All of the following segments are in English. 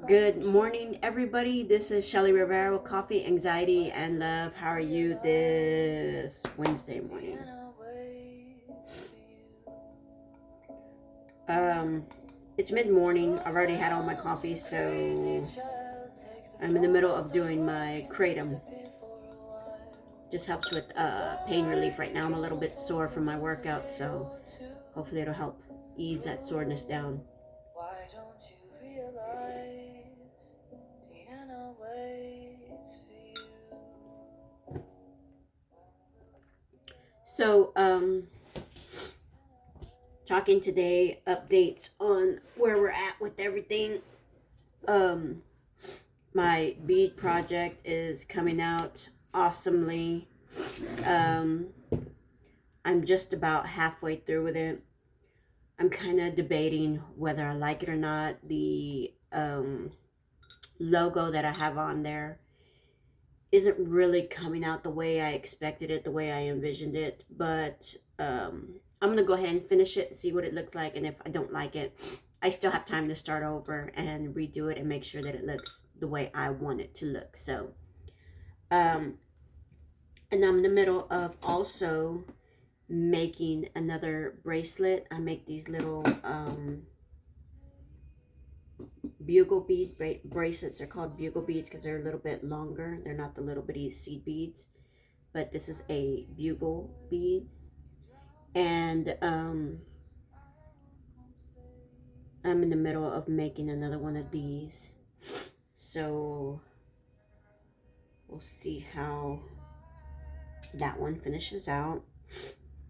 Good morning, everybody. This is Shelly Rivera with Coffee, Anxiety, and Love. How are you this Wednesday morning? It's mid-morning. I've already had all my coffee, so I'm in the middle of doing my kratom. Just helps with pain relief right now. I'm a little bit sore from my workout, so hopefully it'll help ease that soreness down. Why don't you realize piano waits for you? So, talking today, updates on where we're at with everything. My bead project is coming out awesomely. I'm just about halfway through with it. I'm kind of debating whether I like it or not. The logo that I have on there isn't really coming out the way I expected it, the way I envisioned it, but I'm going to go ahead and finish it, see what it looks like, and if I don't like it, I still have time to start over and redo it and make sure that it looks the way I want it to look. So, and I'm in the middle of also making another bracelet. I make these little bugle bead bracelets. They're called bugle beads because they're a little bit longer. They're not the little bitty seed beads, but this is a bugle bead. And I'm in the middle of making another one of these, so we'll see how that one finishes out.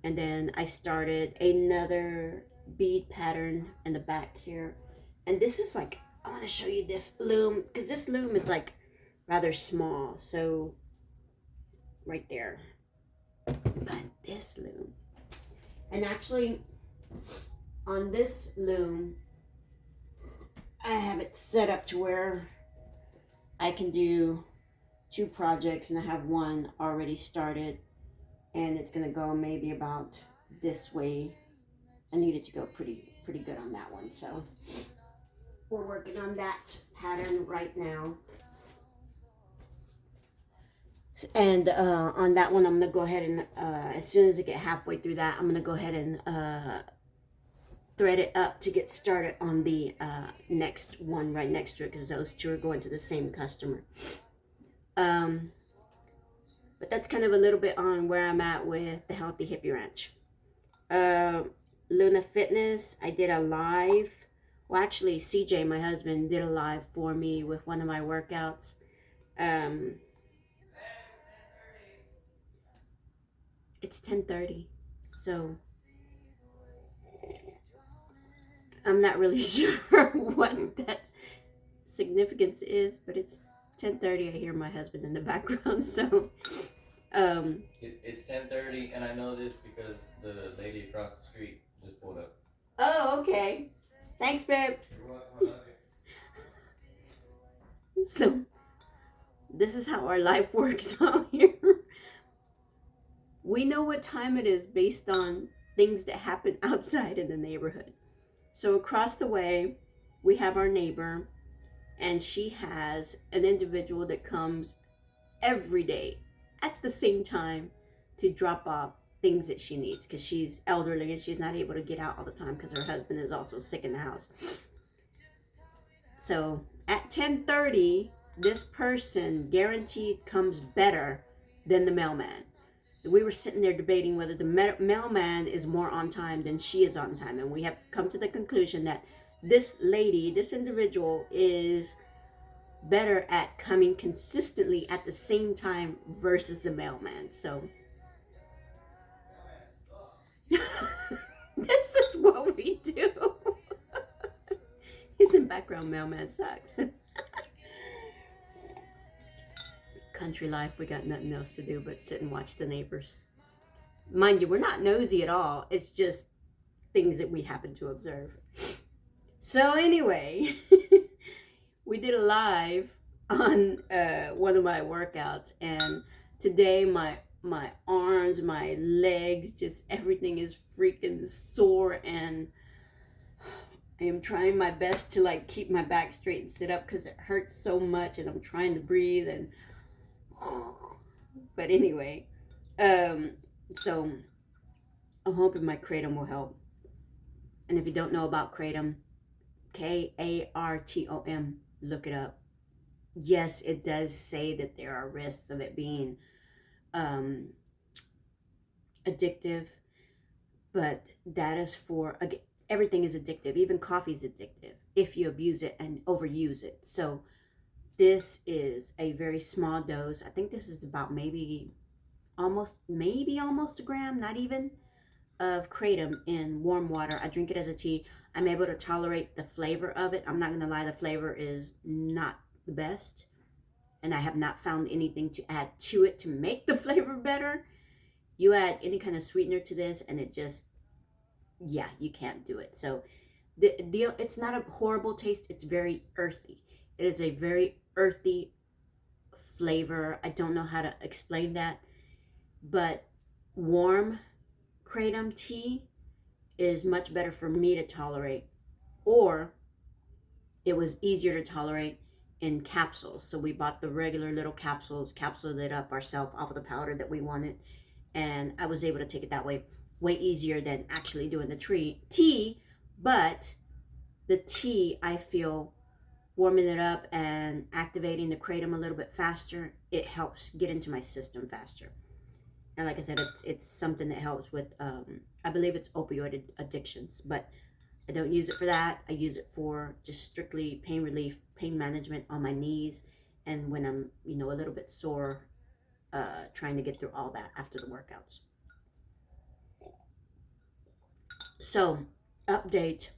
And then I started another bead pattern in the back here, and this is like, I want to show you this loom, because this loom is like rather small, so right there. But this loom, and actually on this loom I have it set up to where I can do 2 projects, and I have one already started, and it's gonna go maybe about this way. I need it to go pretty good on that one, so we're working on that pattern right now. And on that one, I'm gonna go ahead and as soon as I get halfway through that, I'm gonna go ahead and thread it up to get started on the next one right next to it, because those 2 are going to the same customer. But that's kind of a little bit on where I'm at with the Healthy Hippie Ranch. Luna Fitness, I did a live. Well, actually, CJ, my husband, did a live for me with one of my workouts. It's 10:30, so I'm not really sure what that significance is, but it's 10:30. I hear my husband in the background, so it's 10:30, and I know this because the lady across the street just pulled up. Oh, okay. Thanks, babe. You're welcome. So this is how our life works out here. We know what time it is based on things that happen outside in the neighborhood. So across the way, we have our neighbor, and she has an individual that comes every day at the same time to drop off things that she needs, because she's elderly and she's not able to get out all the time because her husband is also sick in the house. So at 10:30, this person guaranteed comes better than the mailman. We were sitting there debating whether the mailman is more on time than she is on time, and we have come to the conclusion that this lady, this individual, is better at coming consistently at the same time versus the mailman. So this is what we do. He's in background, mailman sucks. Country life, we got nothing else to do but sit and watch the neighbors. Mind you, we're not nosy at all. It's just things that we happen to observe. So anyway, we did a live on one of my workouts, and today my arms, my legs, just everything is freaking sore, and I am trying my best to like keep my back straight and sit up because it hurts so much, and I'm trying to breathe and. But anyway, um, so I'm hoping my kratom will help. And if you don't know about kratom, Kartom, look it up. Yes, it does say that there are risks of it being um, addictive, but that is for everything is addictive. Even coffee is addictive if you abuse it and overuse it. So this is a very small dose. I think this is about maybe almost a gram, not even, of kratom in warm water. I drink it as a tea. I'm able to tolerate the flavor of it. I'm not gonna lie, the flavor is not the best, and I have not found anything to add to it to make the flavor better. You add any kind of sweetener to this, and it just, yeah, you can't do it. So it's not a horrible taste. It's very earthy. It is a very earthy flavor. I don't know how to explain that, but warm kratom tea is much better for me to tolerate, or it was easier to tolerate in capsules. So we bought the regular little capsules, capsuled it up ourselves off of the powder that we wanted, and I was able to take it that way. Way easier than actually doing the tea, but the tea, I feel, warming it up and activating the kratom a little bit faster, it helps get into my system faster. And like I said, it's something that helps with, I believe it's opioid addictions, but I don't use it for that. I use it for just strictly pain relief, pain management on my knees, and when I'm, a little bit sore, trying to get through all that after the workouts. So, update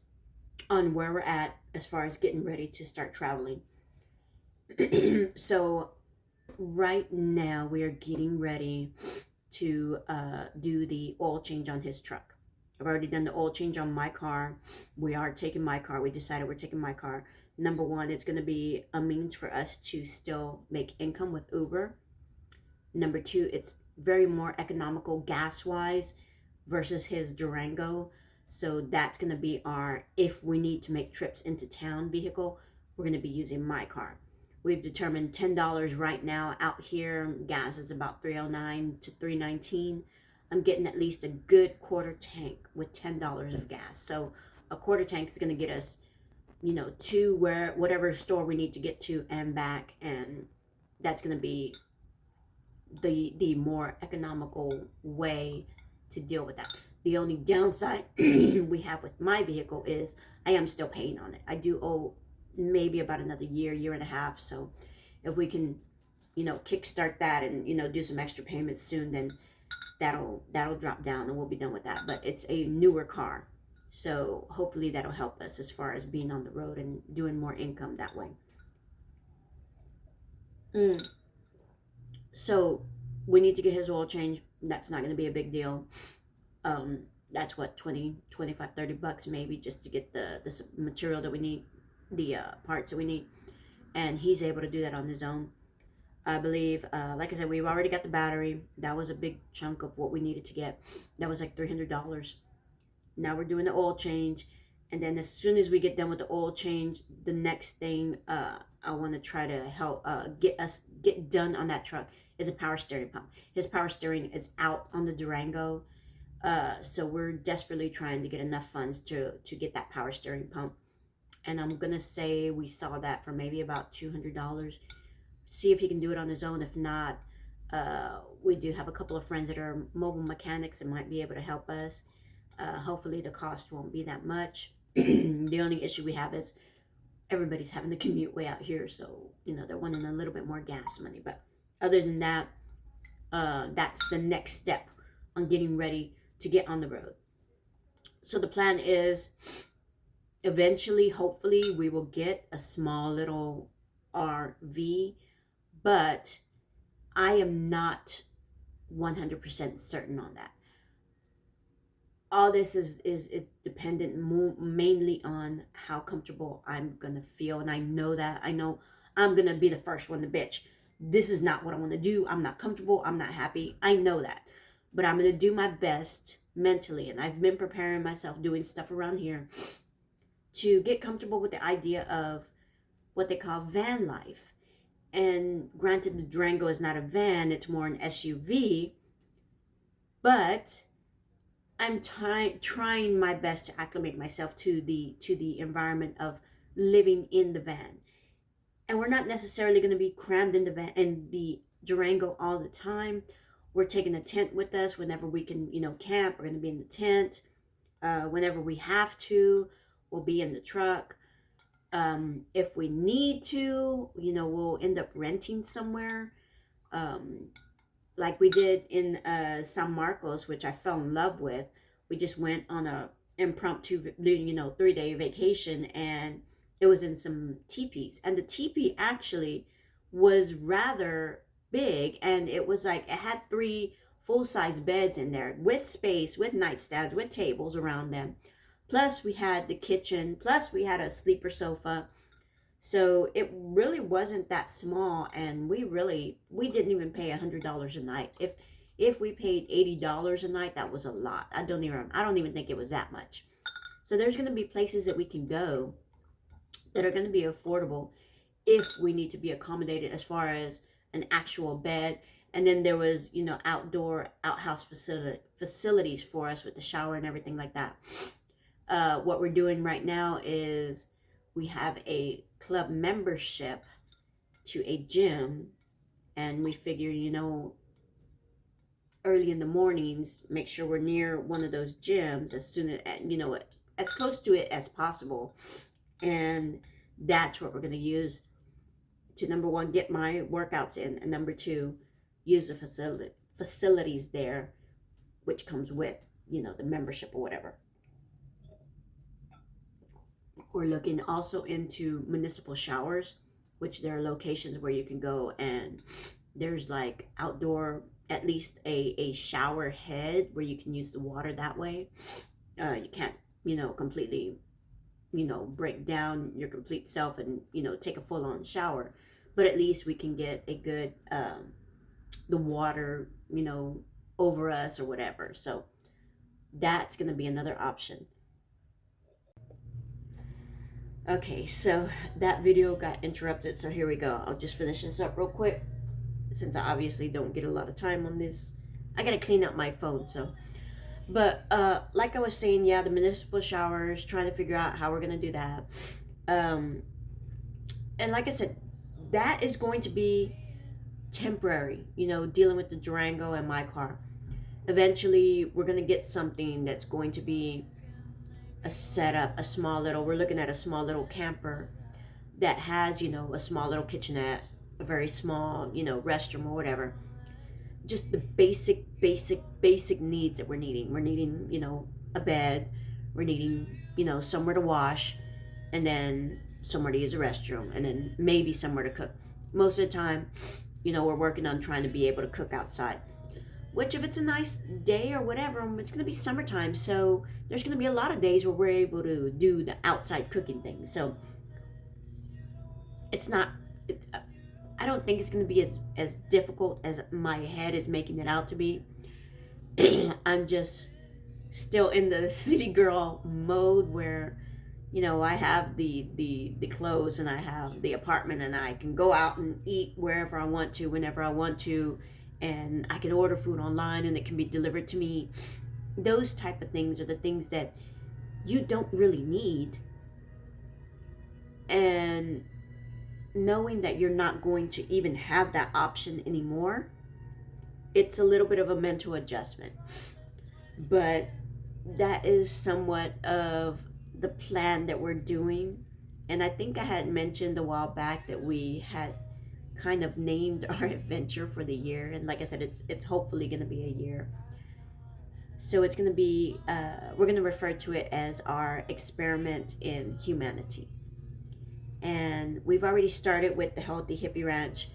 on where we're at as far as getting ready to start traveling. So, right now we are getting ready to do the oil change on his truck. I've already done the oil change on my car. We are taking my car. We decided we're taking my car. Number one, it's going to be a means for us to still make income with Uber. Number two, it's very more economical gas-wise versus his Durango. So that's going to be our, if we need to make trips into town vehicle, we're going to be using my car. We've determined $10 right now out here. Gas is about $3.09 to $3.19. I'm getting at least a good quarter tank with $10 of gas. So a quarter tank is going to get us, to whatever store we need to get to and back, and that's going to be the more economical way to deal with that. The only downside we have with my vehicle is I am still paying on it. I do owe maybe about another year and a half. So if we can, kickstart that and, do some extra payments soon, then that'll drop down and we'll be done with that. But it's a newer car. So hopefully that'll help us as far as being on the road and doing more income that way. So we need to get his oil change. That's not going to be a big deal. That's what, 20, 25, 30 bucks maybe, just to get the material that we need, the parts that we need. And he's able to do that on his own. I believe, like I said, we've already got the battery. That was a big chunk of what we needed to get. That was like $300. Now we're doing the oil change. And then as soon as we get done with the oil change, the next thing I want to try to help get done on that truck is a power steering pump. His power steering is out on the Durango. So we're desperately trying to get enough funds to get that power steering pump. And I'm going to say we saw that for maybe about $200. See if he can do it on his own. If not, we do have a couple of friends that are mobile mechanics and might be able to help us. Hopefully the cost won't be that much. The only issue we have is everybody's having to commute way out here. So, they're wanting a little bit more gas money. But other than that, that's the next step on getting ready to get on the road. So the plan is eventually, hopefully, we will get a small little RV, but I am not 100% certain on that. All this is dependent mainly on how comfortable I'm gonna feel, and I know I'm gonna be the first one to bitch. This is not what I want to do. I'm not comfortable. I'm not happy. I know that, but I'm gonna do my best mentally, and I've been preparing myself, doing stuff around here to get comfortable with the idea of what they call van life. And granted, the Durango is not a van, it's more an SUV, but I'm trying my best to acclimate myself to the environment of living in the van. And we're not necessarily going to be crammed in the van in the Durango all the time. We're taking a tent with us whenever we can, camp. We're going to be in the tent. Whenever we have to, we'll be in the truck. If we need to, we'll end up renting somewhere. Um, like we did in San Marcos, which I fell in love with. We just went on a impromptu, 3-day vacation, and it was in some teepees. And the teepee actually was rather big, and it was like it had 3 full-size beds in there with space, with nightstands, with tables around them. Plus, we had the kitchen. Plus, we had a sleeper sofa. So it really wasn't that small, and we didn't even pay $100 a night. If we paid $80 a night, that was a lot. I don't even think it was that much. So there's going to be places that we can go that are going to be affordable if we need to be accommodated as far as an actual bed. And then there was, outdoor outhouse facilities for us with the shower and everything like that. What we're doing right now is we have a club membership to a gym, and we figure, early in the mornings, make sure we're near one of those gyms as soon as, as close to it as possible. And that's what we're going to use to, number one, get my workouts in, and number two, use the facilities there, which comes with, the membership or whatever. We're looking also into municipal showers, which there are locations where you can go and there's like outdoor, at least a shower head where you can use the water that way. You can't, completely, break down your complete self and, take a full on shower. But at least we can get a good, the water, over us or whatever. So that's going to be another option. Okay, so that video got interrupted, so here we go. I'll just finish this up real quick, since I obviously don't get a lot of time on this. I gotta clean up my phone, so. But, like I was saying, yeah, the municipal showers, trying to figure out how we're gonna do that. And like I said, that is going to be temporary, dealing with the Durango and my car. Eventually, we're gonna get something that's going to be a setup, we're looking at a small little camper that has, a small little kitchenette, a very small, restroom or whatever. Just the basic needs that we're needing. We're needing, a bed. We're needing, somewhere to wash, and then somewhere to use a restroom, and then maybe somewhere to cook. Most of the time, we're working on trying to be able to cook outside. Which, if it's a nice day or whatever, it's going to be summertime, so there's going to be a lot of days where we're able to do the outside cooking thing. So it's not, I don't think it's going to be as difficult as my head is making it out to be. I'm just still in the city girl mode where, I have the clothes, and I have the apartment, and I can go out and eat wherever I want to, whenever I want to, and I can order food online and it can be delivered to me. Those type of things are the things that you don't really need. And knowing that you're not going to even have that option anymore, it's a little bit of a mental adjustment. But that is somewhat of the plan that we're doing. And I think I had mentioned a while back that we had kind of named our adventure for the year, and like I said, it's hopefully going to be a year. So it's going to be we're going to refer to it as our experiment in humanity. And we've already started with the Healthy Hippie Ranch.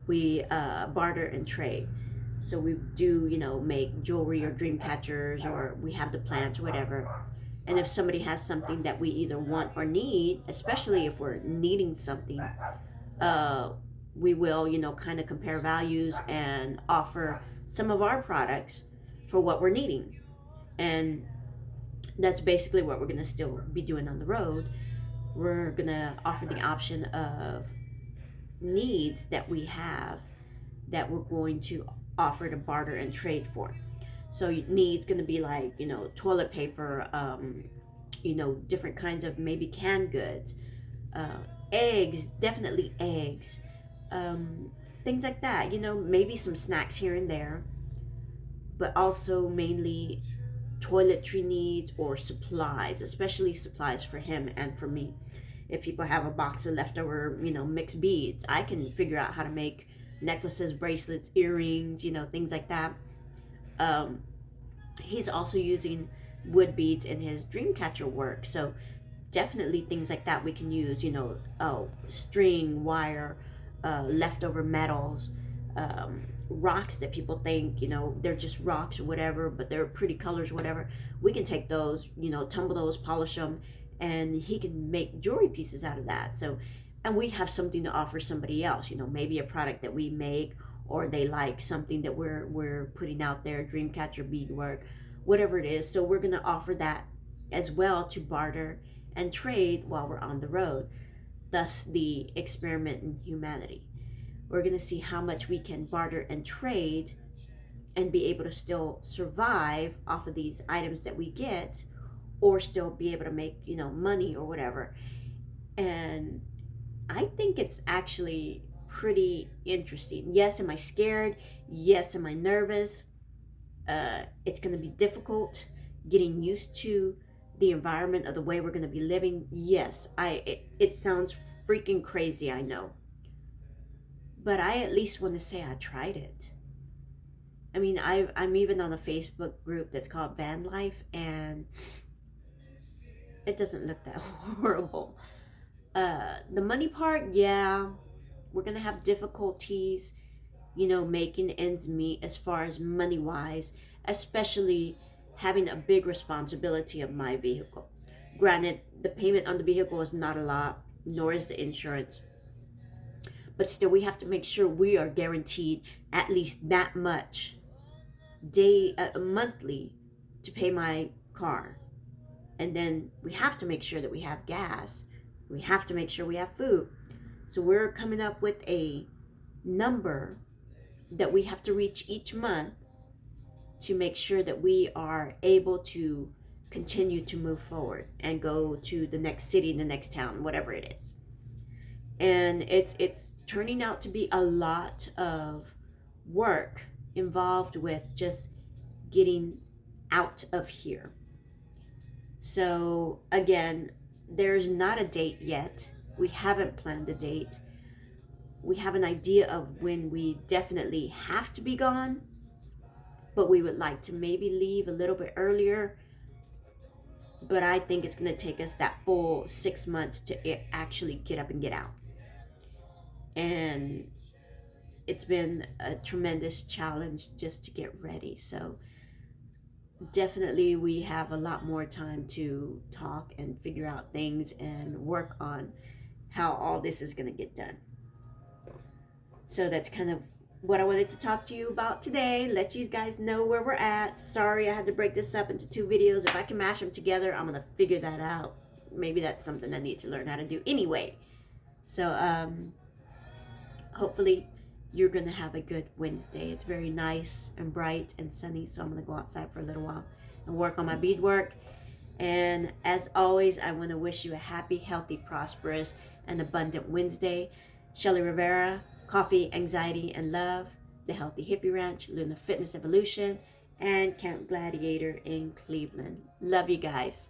We barter and trade. So we do, make jewelry or dream catchers, or we have the plants or whatever. And if somebody has something that we either want or need, especially if we're needing something, we will, kind of compare values and offer some of our products for what we're needing. And that's basically what we're going to still be doing on the road. we're gonna offer the option of needs that we have that we're going to offer to barter and trade for. So needs going to be like, toilet paper, different kinds of maybe canned goods, uh, eggs, definitely eggs, um, things like that. Maybe some snacks here and there, but also mainly toiletry needs or supplies, especially supplies for him and for me. If people have a box of leftover, mixed beads, I can figure out how to make necklaces, bracelets, earrings, things like that. Um, he's also using wood beads in his dream catcher work. So definitely things like that we can use, string, wire, leftover metals, rocks that people think, they're just rocks or whatever, but they're pretty colors or whatever. We can take those, tumble those, polish them, and he can make jewelry pieces out of that. So, and we have something to offer somebody else, maybe a product that we make, or they like something that we're putting out there, dreamcatcher beadwork, whatever it is. So we're going to offer that as well to barter and trade while we're on the road. Thus, the experiment in humanity. We're going to see how much we can barter and trade and be able to still survive off of these items that we get, or still be able to make, money or whatever. And I think it's actually pretty interesting. Yes, am I scared? Yes, am I nervous? It's going to be difficult getting used to the environment of the way we're going to be living. Yes, it sounds freaking crazy, I know. But I at least want to say I tried it. I mean, I'm even on a Facebook group that's called Van Life, and it doesn't look that horrible. The money part, yeah, we're going to have difficulties, making ends meet as far as money wise, especially having a big responsibility of my vehicle. Granted, the payment on the vehicle is not a lot, nor is the insurance. But still, we have to make sure we are guaranteed at least that much monthly to pay my car. And then we have to make sure that we have gas. We have to make sure we have food. So we're coming up with a number that we have to reach each month to make sure that we are able to continue to move forward and go to the next city, the next town, whatever it is. And it's turning out to be a lot of work involved with just getting out of here. So again, there's not a date yet. We haven't planned a date. We have an idea of when we definitely have to be gone, but we would like to maybe leave a little bit earlier. But I think it's going to take us that full 6 months to actually get up and get out. And it's been a tremendous challenge just to get ready. So definitely we have a lot more time to talk and figure out things and work on how all this is going to get done. So that's kind of what I wanted to talk to you about today. Let you guys know where we're at. Sorry I had to break this up into 2 videos. If I can mash them together, I'm going to figure that out. Maybe that's something I need to learn how to do anyway. So hopefully you're going to have a good Wednesday. It's very nice and bright and sunny, so I'm going to go outside for a little while and work on my beadwork. And as always, I want to wish you a happy, healthy, prosperous, and abundant Wednesday. Shelly Rivera, Coffee, Anxiety, and Love, The Healthy Hippie Ranch, Luna Fitness Evolution, and Camp Gladiator in Cleveland. Love you guys.